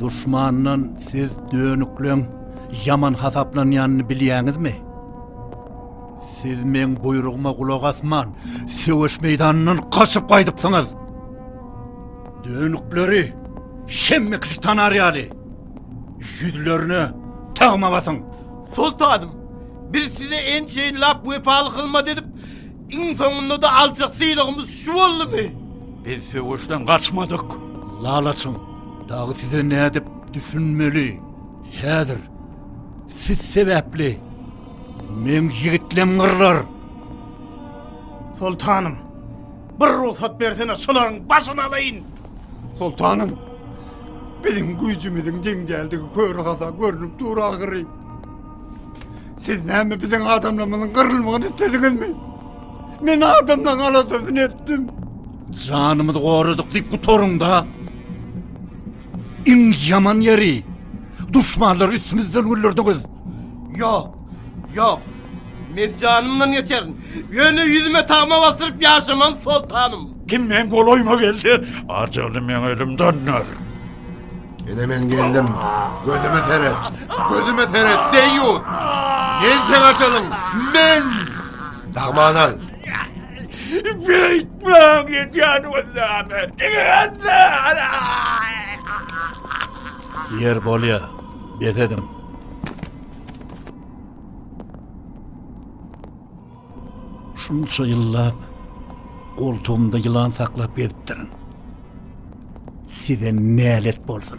Düşmanın siz dönüklüň yaman hasaplanýanyny bilýäňizmi? Siz men buyruguma kulak asman, söwüş meýdanynyň kaçyp gaýdypsyňyz. Dönükleri şemme kişi tanar ýaly. Yüzlerini tagmabasyň. Sultanım, biz size ençeyin lap vepalı kılma dedip, in sonunda da alçak sıylığımız şu oldu mu? Biz söwüşden kaçmadık. Lalaçın, dağı size ne edip düşünmeli. Häzir, siz sebepli. Men yigitlem gırlar. Sultanım, bir ruhsat versene şuların başını alayın. Sultanım, bizim gücümüzün dengeldigi körü kasa görünüp dura ağırıyım. Siz näme bizim adamlarımızın kırılmağını istediniz mi? Men adamdan alasözünü ettim. Canımızı koruduk deyip kutorun da. İn yaman yeri. Düşmanlar üstümüzden öldürdünüz. Yok, yok. Men canımdan geçerim. Yönü yüzüme tağma bastırıp yaşaman sultanım. Kimden kolayma geldi? Acalı men ölüm dönür. Yine ben geldim. Gözüme seret. Gözüme seret. Deyur. Men sen açalım. Men. Dağman al. Bitmem yeter vallâme. Yer bolya. Betedim. Şunça yıllap koltuğumda yılan saklap ediptirin. Size nälet bolsun.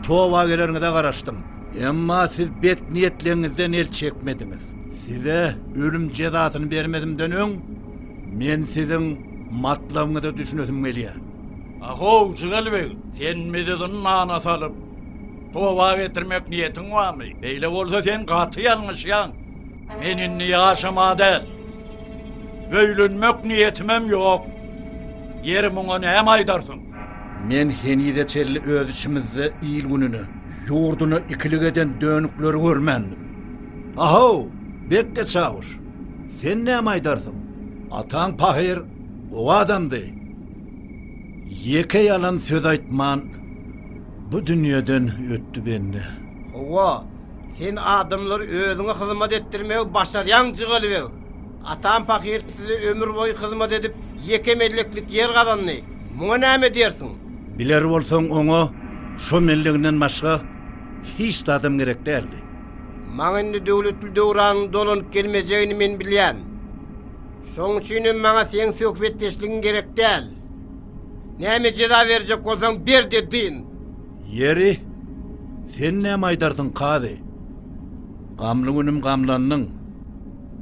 Towagelerine de garaşdym. Emma siz bet niyetlerinizden el çekmediniz. Size ölüm cezasyny bermedim dönüň. Men sizin matlabyňyzy düşünedim gelýär. Aho, Cıgalbey, sen mededin nana salıp tova getirmek niyetin var mı? Beyle olsa sen katı yanlışyan. Menin yaşama del. Böylünmek niyetimem yok. Yerim ona hem aydarsın. Men henide çelli öz içimizde iyil gününü, yurdunu ikilik eden dönükleri görmendim. Aho, bekke çavuş. Sen ne aydarsın? Atan pahir, o adamdı. Yeke yalan söz aytman, bu dünyadan öttü bende. Ova, sen adamları özüne hizmet ettirmeyi başaryan Cıgalbey. Atan fakir size ömür boyu hizmet edip yeke melleklik yer kazandı. Muňa näme dersin? Biler bolsaň oňa şu mellegden başga hiç adam gerek däldi. Maňa indi döwletli döwranyň dolanyp gelmejegini men bilýän. Şoň üçin maňa sen söhbetdeşligiň gerek däl. Näme jeda berjek bolsaň ber dedin. Yeri, sen näme aydarsın kady? Gamly günüm gamlannyň,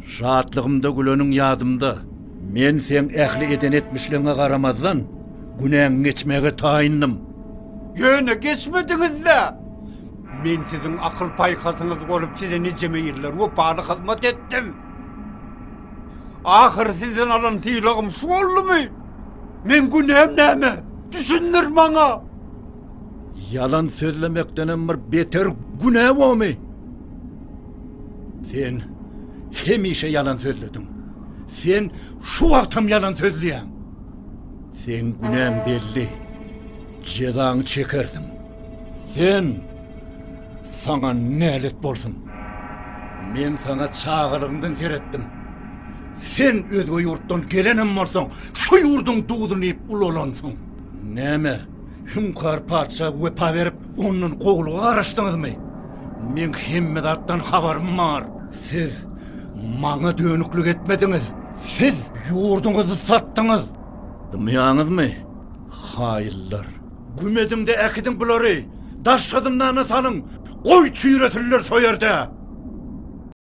şatlygymda gülönüň ýadymda. Men sen ähli eden etmişliğine garamazdan günäň geçmege taýindim. Yöne geçmediniz de. Men sizin akıl paykasınız olup size neceme yerler vepalı hizmet ettim. Ahir sizin alan sıylığım şu oldu mu? Men günäm näme? Düşündür maňa. Yalan sözlemekden bir beter günah bolmy? Sen hemişe yalan sözledin. Sen şu wagtam yalan sözleýän. Sen günäň belli. Cezaň çekerdim. Sen sana nälet bolsun. Men sana çağırygyndan seretdim. Sen özgü yurtdan gelenim bolsaň, şu yurdun duýduny ýyp ulalansın. Näme? Hünkar padşa wepa berip onun kogluğa araşdyňyzmy? Men hemme zatdan habarym bar. Siz maňa dönüklük etmediňiz. Siz yurduňyzy satdyňyz. Dymýaňyzmy? Haýyllar. Gümedimde äkidiň bulary. Daşşadymdan salyň. Goý çüýretirler soýarda.